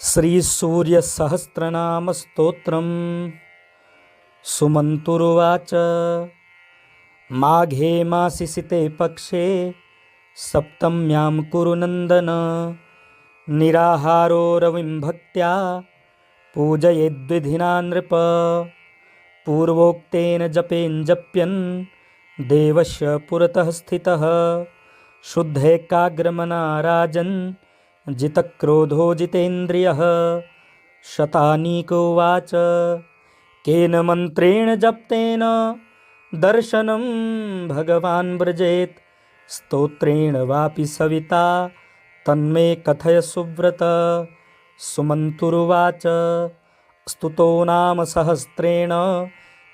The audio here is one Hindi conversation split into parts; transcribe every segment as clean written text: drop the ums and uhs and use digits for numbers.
श्रीसूर्यसहस्रनामस्तोत्रम् सुमन्तुरुवाच। माघे मासि सिते पक्षे सप्तम्यां कुरु नन्दन। निराहारो रविं भक्त्या पूजयेद्विधिना नृप। पूर्वोक्तेन जपेन जप्यन् देवस्य पुरतः स्थितः। शुद्धैकाग्रमना राजन् जितक्रोधो जितेन्द्रियः। शतानीक उवाच। केन मन्त्रेण जप्तेन दर्शनं भगवान् व्रजेत्। स्तोत्रेण वापि सविता तन्मे कथय सुव्रत। सुमन्तुरुवाच। स्तुतो नाम सहस्रेण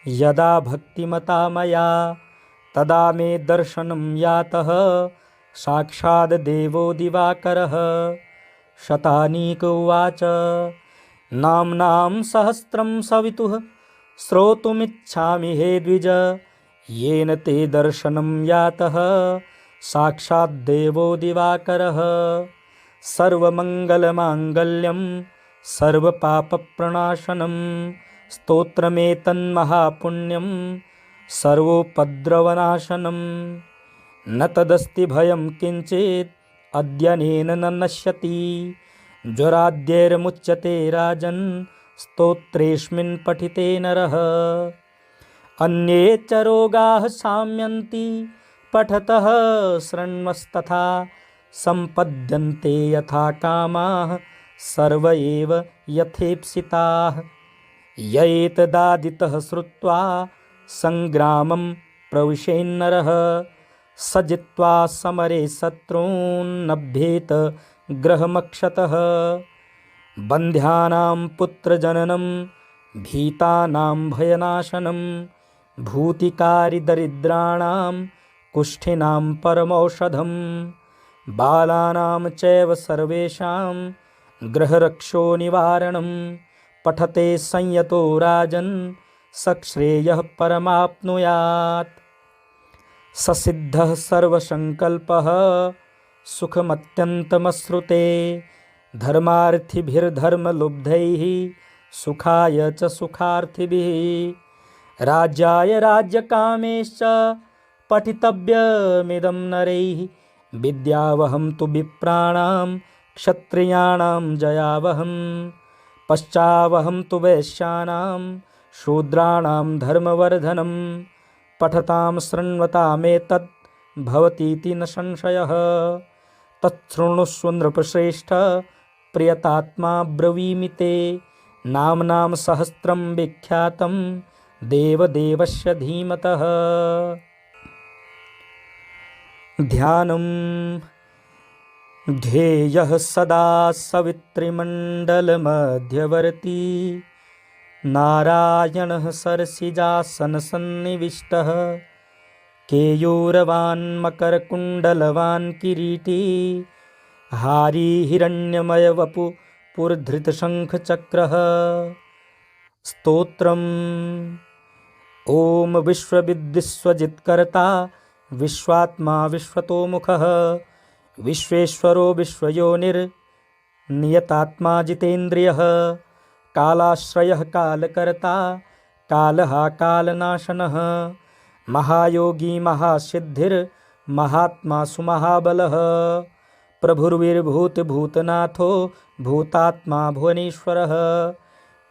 यदा भक्तिमता मया तदा मे दर्शनं यातः साक्षाद् देवो दिवाकरः। शतानीक उवाच। नाम्नां सहस्रं सवितुः श्रोतुमिच्छामि हे द्विज। येन ते दर्शनं यातः साक्षाद् देवो दिवाकरः। सर्वमङ्गलमाङ्गल्यं सर्वपापप्रणाशनं स्तोत्रमेतन्महापुण्यं सर्वोपद्रवनाशनं। न तदस्ति भयं किञ्चित् अद्यनेन न नश्यति। ज्वराद्यैर्मुच्यते राजन् स्तोत्रेऽस्मिन् पठिते नरः। अन्ये च रोगाः शाम्यन्ति पठतः शृण्वस्तथा। सम्पद्यन्ते यथा कामाः सर्व एव यथेप्सिताः। य एतदादितः श्रुत्वा सङ्ग्रामं प्रविशेन्नरः स जित्वा समरे शत्रून्नभ्येत ग्रहमक्षतः। बन्ध्यानां पुत्रजननं भीतानां भयनाशनं भूतिकारिदरिद्राणां कुष्ठिनां परमौषधं। बालानां चैव सर्वेषां ग्रहरक्षो निवारणं पठते संयतो राजन् सश्रेयः परमाप्नुयात्। ससिद्धः सर्वसङ्कल्पः सुखमत्यन्तमश्नुते। धर्मार्थिभिर्धर्मलुब्धैः सुखाय च सुखार्थिभिः। राज्याय राज्यकामेश्च पठितव्यमिदं नरैः। विद्यावहं तु विप्राणां क्षत्रियाणां जयावहं। पश्चावहं तु वैश्यानां शूद्राणां धर्मवर्धनं। पठतां शृण्वतामेतत् भवतीति न संशयः। तच्छृणुष्व नृपश्रेष्ठ प्रियतात्मा ब्रवीमि ते। नाम्नां सहस्रं विख्यातं देवदेवस्य धीमतः। ध्यानं ध्येयः सदा सवितृमण्डलमध्यवर्ती। नारायणः सरसिजासनसन्निविष्टः। केयूरवान् मकरकुण्डलवान् किरीटी। हारी हिरण्यमयवपुर्धृतशङ्खचक्रः। स्तोत्रम् ॐ विश्वविद्विश्वजित्कर्ता विश्वात्मा विश्वतोमुखः। विश्वेश्वरो विश्वयोनिर्नियतात्मा जितेन्द्रियः। कालाश्रयः कालकर्ता कालः कालनाशनः। महायोगी महासिद्धिर्महात्मा सुमहाबलः। प्रभुर्विर्भूतभूतनाथो भूतात्मा भुवनेश्वरः।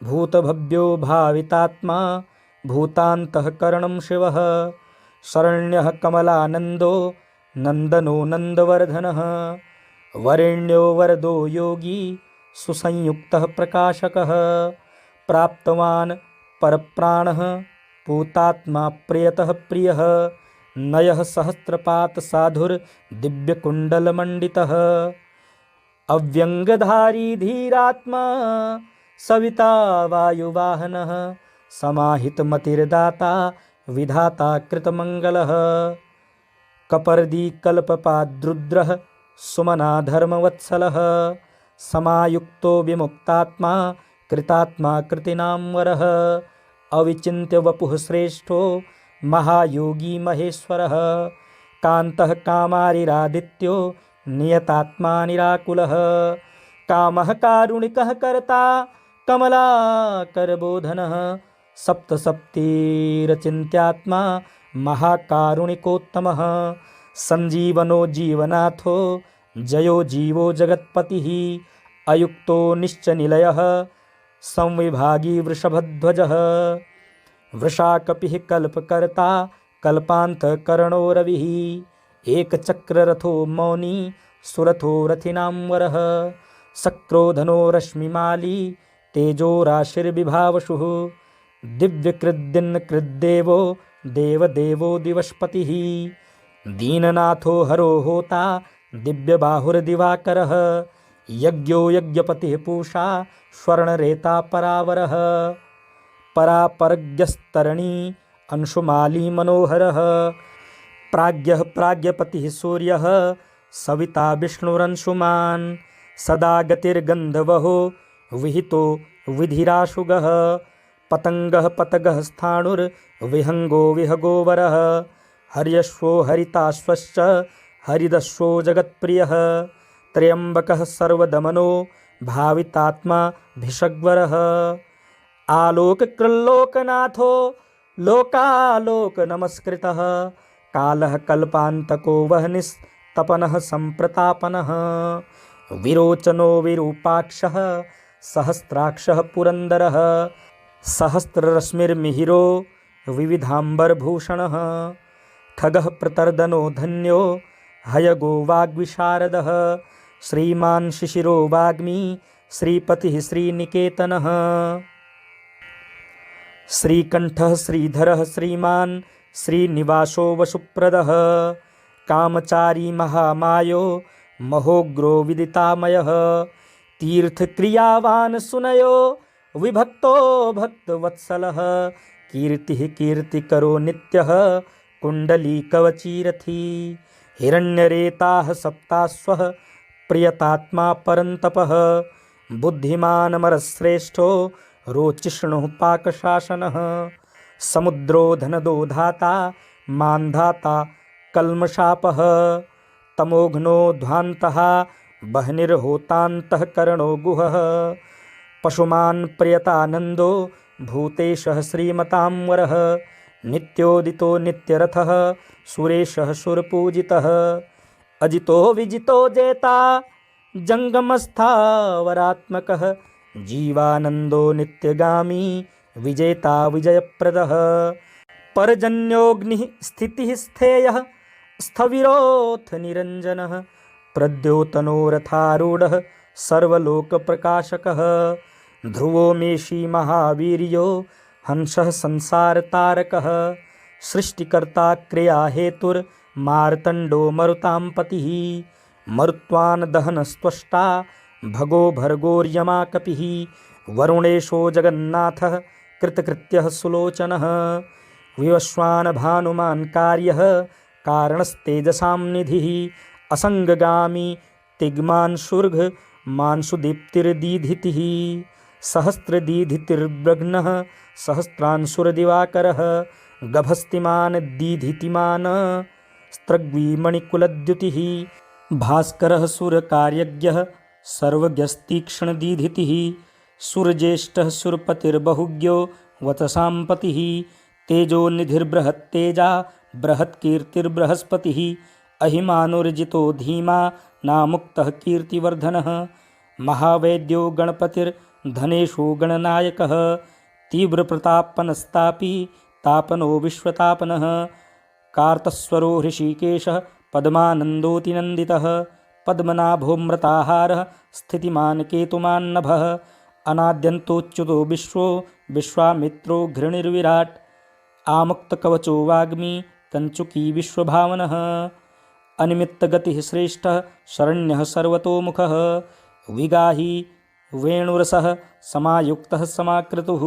भूतभव्यो भावितात्मा भूतान्तःकरणं शिवः। शरण्यः कमलानन्दो नन्दनो नन्दवर्धनः। वरेण्यो वरदो योगी सुसंयुक्तः प्रकाशकः। प्राप्तवान् परप्राणः पूतात्मा प्रियतः प्रियः। नयः सहस्रपात साधुर्दिव्यकुण्डलमण्डितः। अव्यङ्गधारी धीरात्मा सविता वायुवाहनः। समाहितमतिर्दाता विधाता कृतमङ्गलः। कपर्दी कल्पपाद्रुद्रः सुमना धर्मवत्सलः। समायुक्तो विमुक्तात्मा कृतात्मा कृतिनां वरः। अविचिन्त्य वपुः श्रेष्ठो महायोगी महेश्वरः। कान्तः कामारिरादित्यो नियतात्मा निराकुलः। कामः कारुणिकः कर्ता कमलाकरबोधनः सप्तसप्तिरचिन्त्यात्मा महाकारुणिकोत्तमः सञ्जीवनो जीवनाथो जयो जीवो जगत्पतिः अयुक्तो निश्चनिलयः संविभागी वृषभध्वजः वृषाकपिः कल्पकर्ता कल्पान्तकरणो रविः एकचक्ररथो मौनी सुरथो रथिनां वरः सक्रोधनो रश्मिमाली तेजो राशिर्विभावशुः दिव्यकृद्दिन्कृद्देवो देवदेवो दिवस्पतिः दीननाथो हरो होता दिव्यबाहुर्दिवाकरः यज्ञो यज्ञपतिः पूषा स्वर्णरेता परावरः परापरज्ञस्तरणी अंशुमाली मनोहरः प्राज्ञः प्राज्ञपतिः सूर्यः सविता विष्णुरंशुमान् सदा गतिर्गन्धवहो विहितो विधिराशुगः पतङ्गः पतगः स्थाणुर्विहङ्गो विहगोवरः हर्यश्वो हरिताश्वश्च हरिदश्वो जगत्प्रियः त्र्यम्बकः सर्वदमनो भावितात्मा भिषग्वरः आलोककृल्लोकनाथो लोकालोकनमस्कृतः कालः कल्पान्तको वह्निस्तपनः सम्प्रतापनः विरोचनो विरूपाक्षः सहस्राक्षः पुरन्दरः सहस्ररश्मिर्मिहिरो विविधाम्बरभूषणः खगः प्रतर्दनो धन्यो हयगो वाग्विशारदः श्रीमान् शिशिरो वाग्मी श्रीपतिः श्रीनिकेतनः श्रीकण्ठः श्रीधरः श्रीमान् श्रीनिवासो वसुप्रदः कामचारी महामायो महोग्रो विदितामयः तीर्थक्रियावान् सुनयो विभक्तो भक्तवत्सलः कीर्तिः कीर्तिकरो नित्यः कुण्डलीकवचीरथी हिरण्यरेताः सप्तास्वः प्रियतात्मा परन्तपः बुद्धिमानमरश्रेष्ठो रोचिष्णुः पाकशासनः समुद्रो धनदो धाता मान्धाता कल्मषापः तमोघ्नो ध्वान्तः बह्निर्होतान्तःकरणो गुहः पशुमान् प्रियतानन्दो भूतेशः श्रीमतांवरः नित्योदितो नित्यरथः सुरेशः सुरपूजितः अजितो विजितो जेता जङ्गमस्थावरात्मकः जीवानन्दो नित्यगामी विजेता विजयप्रदः पर्जन्योऽग्निः स्थितिः स्थेयः स्थविरोऽथ निरञ्जनः प्रद्योतनो रथारूढः सर्वलोकप्रकाशकः ध्रुवो मेषी महावीर्यो हंसः संसारतारकः सृष्टिकर्ता क्रियाहेतुर्मार्तण्डो मरुतां पतिः मरुत्वान् दहनस्त्वष्टा भगो भर्गोर्यमा कपिः वरुणेशो जगन्नाथः कृतकृत्यः सुलोचनः विवस्वान् भानुमान् कार्यः कारणस्तेजसां निधिः असङ्गगामी तिग्मान् शुर्घ मांसुदीप्तिर्दीधितिः सहस्रदीधितिर्ब्रघ्नः सहस्रांशुरदिवाकरः गभस्तिमान् दीधितिमान् स्त्रग्वीमणिकुलद्युतिः भास्करः सुरकार्यज्ञः सर्वज्ञस्तीक्ष्णदीधितिः सुरज्येष्ठः सुरपतिर्बहुज्ञो वचसां पतिः तेजोनिधिर्बृहत्तेजा बृहत्कीर्तिर्बृहस्पतिः अहिमानुर्जितो धीमा नामुक्तः कीर्तिवर्धनः महावैद्यो गणपतिर्धनेषु गणनायकः तीव्रप्रतापनस्तापी तापनो विश्वतापनः कार्तस्वरो हृषीकेशः पद्मानन्दोऽतिनन्दितः पद्मनाभोऽमृताहारः स्थितिमान् केतुमान्नभः अनाद्यन्तोच्युतो विश्वो विश्वामित्रो घृणिर्विराट् आमुक्तकवचो वाग्मी कञ्चुकी विश्वभावनः अनिमित्तगतिः श्रेष्ठः शरण्यः सर्वतोमुखः विगाही वेणुरसः समायुक्तः समाकृतुः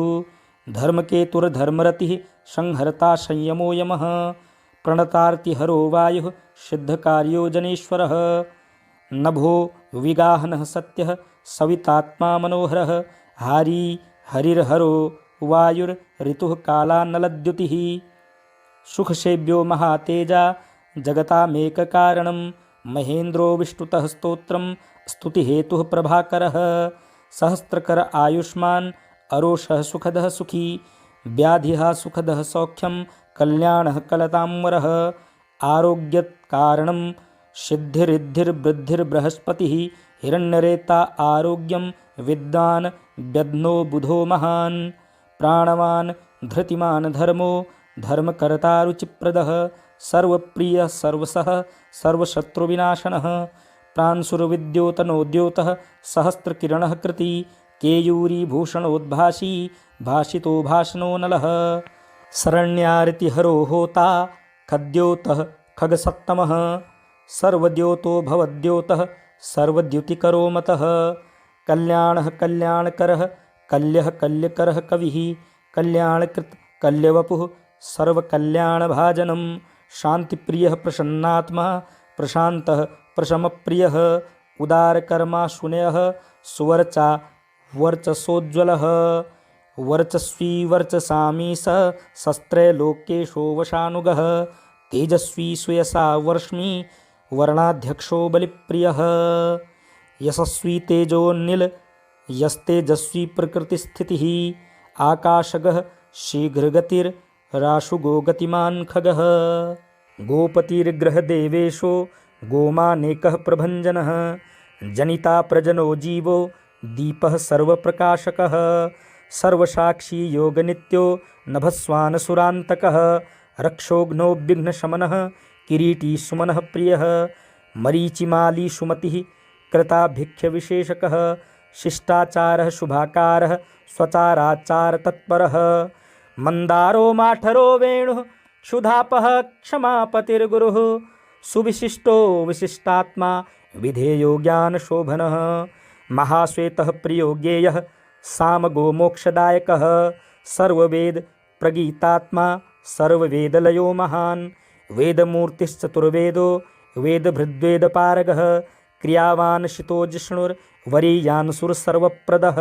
धर्मकेतुर्धर्मरतिः संहर्ता संयमो यमः प्रणतार्तिहरो वायुः सिद्धकार्यो जनेश्वरः नभो विगाहनः सत्यः सवितात्मा मनोहरः हारी हरिर्हरो वायुर्ऋतुः कालानलद्युतिः सुखसेव्यो महातेजा जगतामेककारणं महेन्द्रो विष्णुतः स्तोत्रं स्तुतिहेतुः प्रभाकरः। सहस्रकर आयुष्मान् अरोषः सुखदः सुखी व्याधिः सुखदः सौख्यं कल्याणः कलताम्बरः। आरोग्यकारणं सिद्धिरिद्धिर्वृद्धिर्बृहस्पतिः हिरण्यरेता आरोग्यं विद्वान् व्यध्नो बुधो महान्। प्राणवान् धृतिमान् धर्मो धर्मकर्ता रुचिप्रदः सर्वप्रियः सर्वसः सर्वशत्रुविनाशनः। प्रांशुर्विद्योतनोद्योतः सहस्रकिरणः कृति केयूरीभूषणोद्भासी भाषितो भाषणो नलः। शरण्यार्तिहरो होता खद्योतः खगसप्तमः। सर्वद्योतो भवद्योतः सर्वद्युतिकरो मतः। कल्याणः कल्याणकरः कल्यः कल्यकरः कविः कल्याणकृत् कल्यवपुः सर्वकल्याणभाजनं। शान्तिप्रियः प्रसन्नात्मा प्रशान्तः प्रशमप्रियः उदारकर्मा शून्यः सुवर्चा वर्चसोज्ज्वलः। वर्चस्वी वर्चसामी स शस्त्रैलोक्येशो वशानुगः। तेजस्वी सुयसा वर्ष्मी वर्णाध्यक्षो बलिप्रियः। यशस्वी तेजोनिल यस्तेजस्वी प्रकृतिस्थितिः। आकाशगः शीघ्रगतिर्राशुगो गतिमान् खगः। गोपतिर्ग्रहदेवेशो गोमानेकः प्रभञ्जनः। जनिता प्रजनो जीवो दीपः सर्वप्रकाशकः। सर्वसाक्षी योगनित्यो नभस्वानसुरान्तकः। रक्षोघ्नो विघ्नशमनः किरीटी सुमनः प्रियः। मरीचिमाली सुमतिः कृताभिख्यविशेषकः। शिष्टाचारः शुभाकारः स्वचाराचारतत्परः। मन्दारो माठरो वेणुः क्षुधापः क्षमापतिर्गुरुः। सुविशिष्टो विशिष्टात्मा विधेयो ज्ञानशोभनः। महाश्वेतः प्रियो ज्ञेयः सामगो मोक्षदायकः। सर्ववेद प्रगीतात्मा सर्ववेदलयो महान्। वेदमूर्तिश्चतुर्वेदो वेदभृद्वेदपारगः। क्रियावान् शितो जिष्णुर्वरीयान् सुरसर्वप्रदः।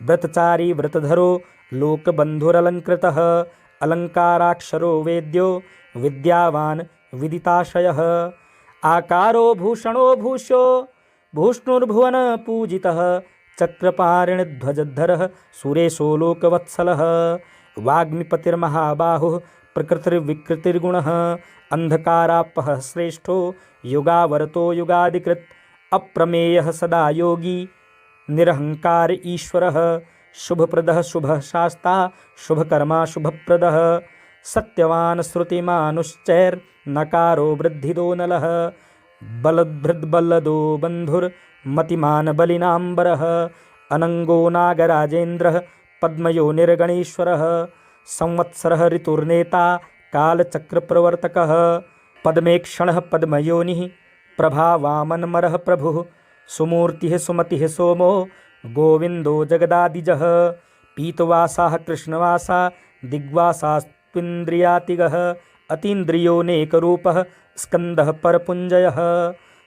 व्रतचारी व्रतधरो लोकबन्धुरलङ्कृतः। अलङ्काराक्षरो वेद्यो विद्यावान् विदिताशयः। आकारो भूषणो भूष्यो भूष्णुर्भुवनपूजितः। चक्रपाणिध्वजधरः सुरेशो लोकवत्सलः। वाग्मिपतिर्महाबाहुः प्रकृतिर्विकृतिर्गुणः। अन्धकारापः श्रेष्ठो युगावरतो युगादिकृत्। अप्रमेयः सदा योगी निरहङ्कार ईश्वरः। शुभप्रदः शुभः शास्ता शुभकर्मा शुभप्रदः। सत्यवान् श्रुतिमानुश्चैर्नकारो वृद्धिदो नलः। बलद्भृद्बलदो बन्धुर्मतिमान् बलिनाम्बरः। अनङ्गो नागराजेन्द्रः पद्मयो निर्गणेश्वरः। संवत्सरः ऋतुर्नेता कालचक्रप्रवर्तकः। पद्मेक्षणः पद्मयोनिः प्रभावामन्मरः प्रभुः। सुमूर्तिः सुमतिः सोमो गोविन्दो जगदादिजः। पीतवासाः कृष्णवासा दिग्वासास्त्विन्द्रियातिगः। अतीन्द्रियोनेकरूपः स्कन्दः परपुञ्जयः।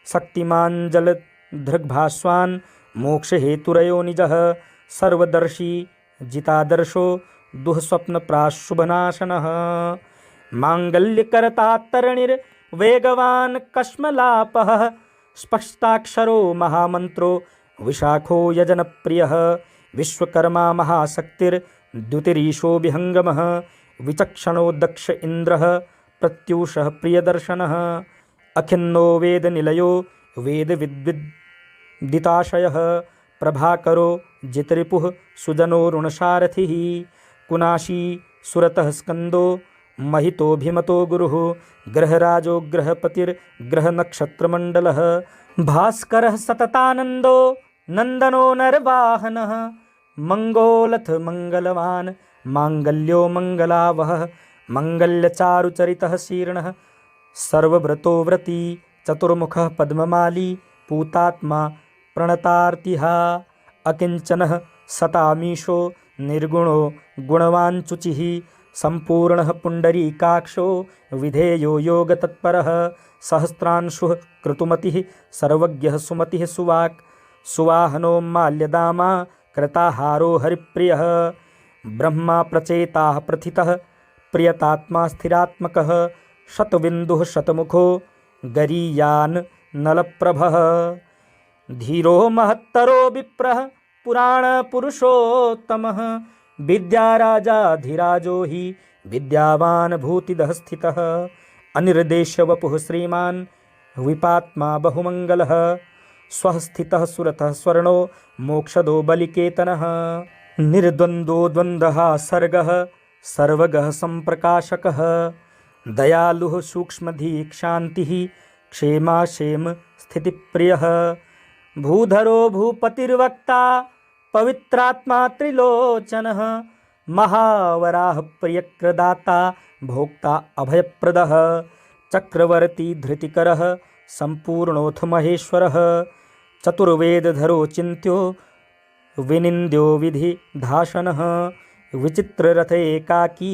शक्तिमान् जलधृग्भास्वान् मोक्षहेतुरयोनिजः। सर्वदर्शी जितादर्शो दुःस्वप्नप्राशुभनाशनः। माङ्गल्यकरतात्तरणिर्वेगवान् कश्मलापः। स्पष्टाक्षरो महामन्त्रो विशाखो यजनप्रियः। विश्वकर्मा महाशक्तिर्द्युतिरीशो विहङ्गमः। विचक्षणो दक्ष इन्द्रः प्रत्यूषः प्रियदर्शनः। अखिन्नो वेदनिलयो वेदविद्विदिताशयः। प्रभाकरो जितरिपुः सुजनो ऋणसारथिः। कुनाशी सुरतः स्कन्दो महितोऽभिमतो गुरुः। ग्रहराजो ग्रहपतिर्ग्रहनक्षत्रमण्डलः। भास्करः सततानन्दो नन्दनो नरवाहनः। मङ्गोलथ मङ्गलवान् माङ्गल्यो मङ्गलावहः। मङ्गल्यचारुचरितः शीर्णः सर्वव्रतो व्रती। चतुर्मुखः पद्ममाली पूतात्मा प्रणतार्तिहा। अकिञ्चनः सतामीशो निर्गुणो गुणवाञ्चुचिः। सम्पूर्णः पुण्डरीकाक्षो विधेयो योगतत्परः। सहस्रांशुः क्रतुमतिः सर्वज्ञः सुमतिः सुवाक्। सुवाहनो माल्यदामा कृताहारो हरिप्रियः। ब्रह्मा प्रचेताः प्रथितः प्रियतात्मा स्थिरात्मकः। शतबिन्दुः शतमुखो गरीयान् नलप्रभः धीरो महत्तरो विप्रः पुराणपुरुषोत्तमः विद्याराजाधिराजो हि विद्यावान् भूतिदः स्थितः अनिर्देश्यवपुः श्रीमान् विपात्मा बहुमङ्गलः स्वः स्थितः सुरतः स्वर्णो मोक्षदो बलिकेतनः निर्द्वन्द्वो द्वन्द्वः सर्गः सर्वगः सम्प्रकाशकः दयालुः सूक्ष्मधी क्षान्तिः क्षेमाक्षेम स्थितिप्रियः भूधरो भूपतिर्वक्ता पवित्रात्मा त्रिलोचनः महावराह प्रियक्रदाता भोक्ता अभयप्रदः चक्रवर्ती धृतिकरः सम्पूर्णोऽथ महेश्वरः चतुर्वेदधरो चिन्त्यो विनिन्द्यो विधिधासनः विचित्ररथ एकाकी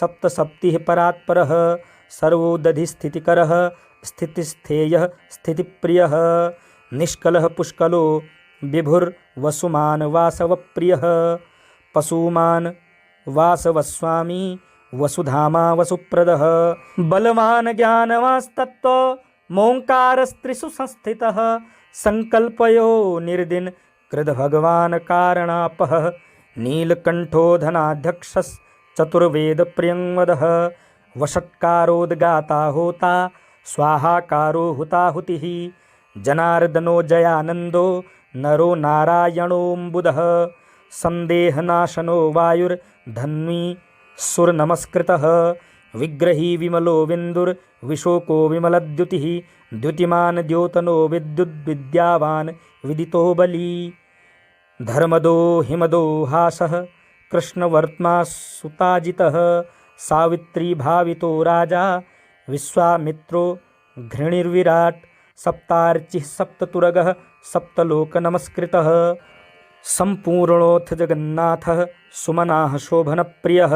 सप्तसप्तिः परात्परः सर्वोदधिस्थितिकरः स्थितिस्थेयः स्थितिप्रियः निष्कलः पुष्कलो विभुर्वसुमान् वासवप्रियः पशुमान् वासवस्वामी वसुधामा वसुप्रदः बलवान् ज्ञानवांस्तत्त्व मोङ्कारस्त्रिषु संस्थितः संकल्पयो निर्दिन कृद भगवान् कारणापः नीलकण्ठो धनाध्यक्षश्चतुर्वेदप्रियङ्वदः वषट्कारोद्गाता होता स्वाहाकारो हुताहुतिः जनार्दनो जयानन्दो नरो नारायणोऽम्बुदः सन्देहनाशनो वायुर्धन्वी सुरनमस्कृतः विग्रही विमलो विन्दुर्विशोको विमलद्युतिः द्युतिमान् द्योतनो विद्युद्विद्यावान् विदितो बली धर्मदो हिमदो हासः कृष्णवर्त्मा सुताजितः सावित्री भावितो राजा विश्वामित्रो घृणिर्विराट् सप्तार्चिः सप्ततुरगः सप्तलोकनमस्कृतः सम्पूर्णोऽथ जगन्नाथः सुमनाः शोभनप्रियः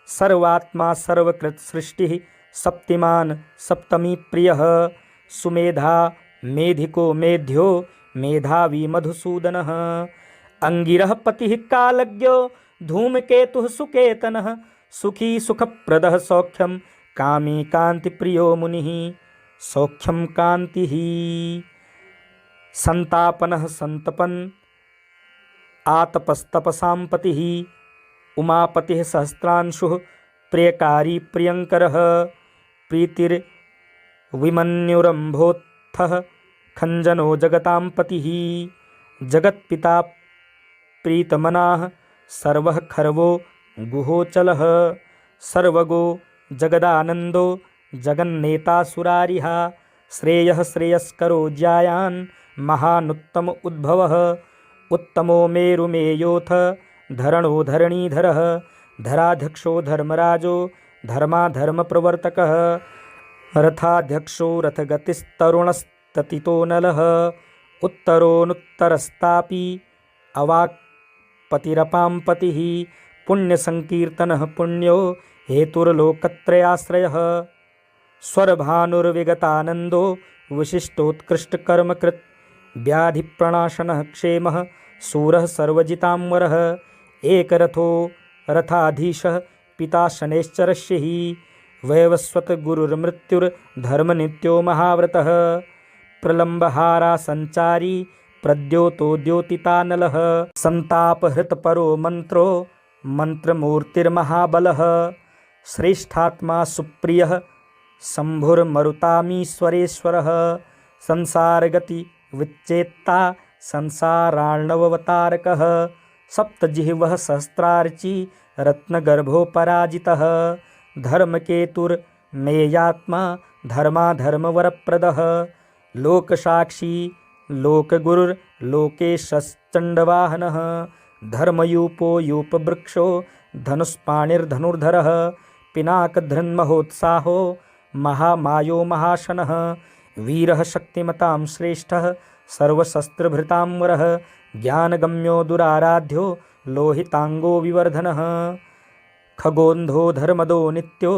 सर्वात्मा सर्वकृत्सृष्टिः सप्तिमान् सप्तमीप्रियः सुमेधा मेधिको मेध्यो मेधावी मधुसूदनः अंगिरः पतिः कालज्ञो धूमकेतुः सुकेतनः सुखी सुखप्रदः सौख्यं कामी कान्तिप्रियो मुनिः सौख्यं कान्तिः संतापनः संतपन् आतपस्तपसां पतिः उमापतिः सहस्रांशुः प्रियकारी प्रियंकरः प्रीतिर्विमन्युरम्भोत्थः खञ्जनो जगतां पतिः जगत्पिता प्रीतमनाः सर्वः खर्वो गुहोचलः सर्वगो जगदानन्दो जगन्नेता सुरारिः श्रेयः श्रेयस्करो ज्यायान् महानुत्तम उद्भवः उत्तमो मेरुमेयोऽथ धरणो धरणीधरः धराध्यक्षो धर्मराजो धर्माधर्मप्रवर्तकः रथाध्यक्षो रथगतिस्तरुणस्ततितो नलः उत्तरोनुत्तरस्तापि अवाक्पतिरपां पतिः पुण्यसंकीर्तनः पुण्यो हेतुर्लोकत्रयाश्रयः स्वरभानुर्विगतानन्दो विशिष्टोत्कृष्टकर्मकृत् व्याधिप्रणाशनः क्षेमः सूरः सर्वजिताम्बरः एकरथो रथाधीशः पिता शनैश्चरश्यः वैवस्वतगुरुर्मृत्युर्धर्मनित्यो महाव्रतः प्रलम्बहारा संचारी प्रद्योतो द्योतितानलः संतापहृतपरो मंत्रो मंत्रमूर्तिर्महाबलः श्रेष्ठात्मा सुप्रियः शम्भुर्मरुतामीश्वरेश्वरः संसारगति विच्चेत्ता संसारार्णवतारकः सप्तजिह्वः सहस्रार्ची रत्नगर्भोपराजितः धर्मकेतुर्मेयात्मा धर्माधर्मवरप्रदः लोकसाक्षी लोकगुरुर्लोकेशश्चण्डवाहनः धर्मयूपो यूपवृक्षो धनुष्पाणिर्धनुर्धरः पिनाकधृन्महोत्साहो महामायो महाशनः वीरः शक्तिमतां श्रेष्ठः सर्वशस्त्रभृताम्बरः ज्ञानगम्यो दुराराध्यो लोहितांगो विवर्धनः खगोन्धो धर्मदो नित्यो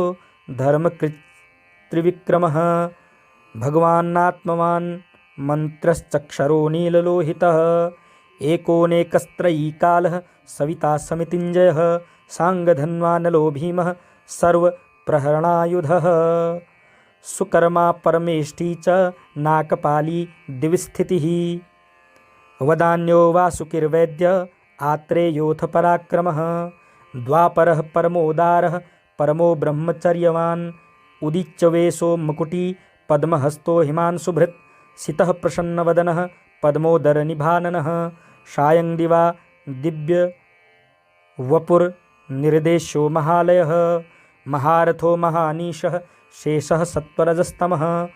धर्मकृत्रिविक्रमः भगवान्नात्मवान् मंत्रश्चक्षरो नीललोहितः एकोनेकस्त्रयीकालः सविता समितिञ्जयः सांगधन्वानलो भीमः सर्वप्रहरणायुधः सुकर्मा परमेष्ठी च नाकपाली दिविस्थितिः। वदान्यो वासुकिर्वैद्य आत्रेयोऽथ पराक्रमः। द्वापरः परमोदारः परमो ब्रह्मचर्यवान्। उदीच्य वेशो मकुटी पद्महस्तो हिमांशुभृत्। सितः प्रसन्नवदनः पद्मोदरनिभाननः। सायं दिवा दिव्य वपुर्निर्देश्यो महालयः। महारथो महानीशः शेषः सत्त्वरजस्तमः।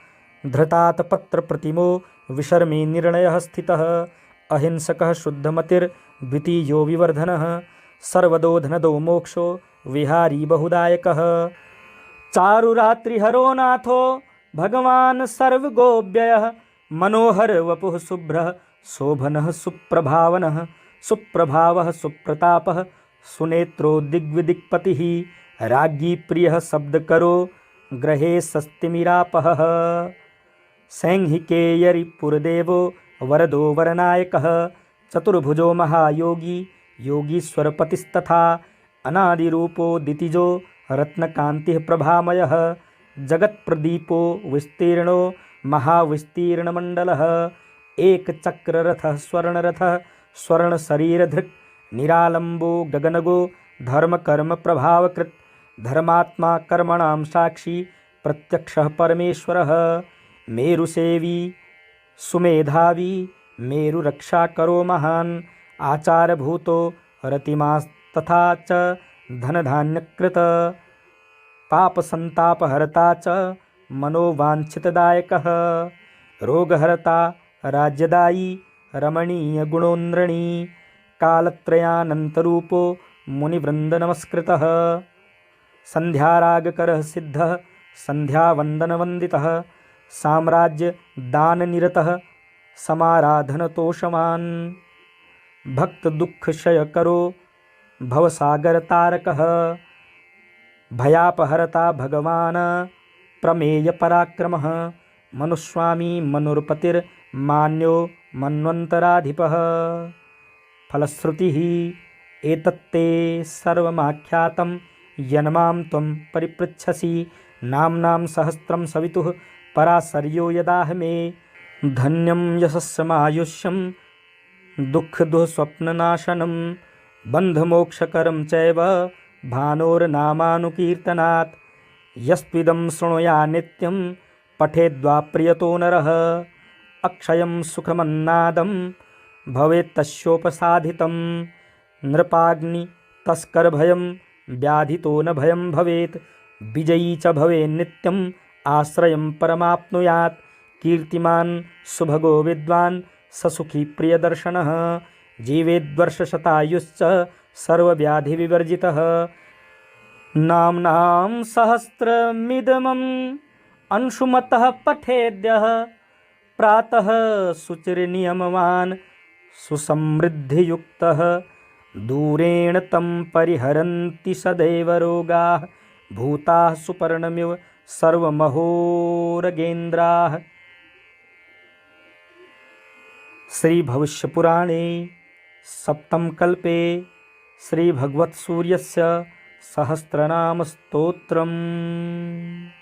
धृतात् पत्रप्रतिमो विशर्मी निर्णयः स्थितः। अहिंसकः शुद्धमतिर्द्वितीयो विवर्धनः। सर्वदो धनदो मोक्षो विहारी बहुदायकः। चारुरात्रिहरो नाथो भगवान् सर्वगोव्ययः। मनोहर वपुः शुभ्रः शोभनः सुप्रभावनः। सुप्रभावः सुप्रतापः सुनेत्रो दिग्विदिक्पतिः। राज्ञी प्रियः शब्दकरो ग्रहे सस्तिमिरापहः। सैंहिकेयरिपुरदेवो वरदो वरनायकः। चतुर्भुजो महायोगी योगीश्वरपतिस्तथा। अनादिरूपो दितिजो रत्नकान्तिः प्रभामयः। जगत्प्रदीपो विस्तीर्णो महाविस्तीर्णमण्डलः। एकचक्ररथः स्वर्णरथः स्वर्णशरीरधृक्। निरालम्बो गगनगो धर्मकर्मप्रभावकृत्। धर्मात्मा कर्मणां साक्षी प्रत्यक्षः परमेश्वरः। मेरुसेवी सुमेधावी मेरुरक्षाकरो महान्। आचारभूतो रतिमास्तथा च धनधान्यकृत। पापसन्तापहर्ता च मनोवाञ्छितदायकः। रोगहर्ता राज्यदायी रमणीयगुणोन्द्रणी। कालत्रयानन्तरूपो मुनिवृन्दनमस्कृतः। सन्ध्यारागकरः सिद्धः सन्ध्यावन्दनवन्दितः। साम्राज्यदाननिरतः समाराधनतोषवान्। भक्तदुःखक्षयकरो भवसागरतारकः। भयापहर्ता भगवान् प्रमेयपराक्रमः। मनुस्वामी मनुर्पतिर्मान्यो मन्वन्तराधिपः। फलश्रुतिः एतत्ते सर्वमाख्यातं यन्मां त्वं परिपृच्छसि। नाम्नां सहस्रं सवितुः पराशर्यो यदाह मे। धन्यं यशस्समायुष्यं दुःखदुःस्वप्ननाशनं। बन्धमोक्षकरं चैव भानोर्नामानुकीर्तनात्। यस्त्विदं शृणुया नित्यं पठेद्वा प्रियतो नरः। अक्षयं सुखमन्नादं भवेत्तस्योपसाधितं। नृपाग्नितस्करभयं व्याधितो न भयं भवेत्। विजयी च भवेन्नित्यम् आश्रयं परमाप्नुयात्। कीर्तिमान् सुभगो विद्वान् ससुखी प्रियदर्शनः। जीवेद्वर्षशतायुश्च सर्वव्याधिविवर्जितः। नाम्नां सहस्रमिदमम् अंशुमतः पठेद्यः। प्रातः शुचिर्नियमवान् सुसमृद्धियुक्तः। दूरेण तं परिहरन्ति सदैव रोगाः। भूताः सुपर्णमिव सर्वमहोरगेन्द्राः। श्रीभविष्यपुराणे सप्तमकल्पे श्रीभगवत्सूर्यस्य सहस्रनामस्तोत्रम्।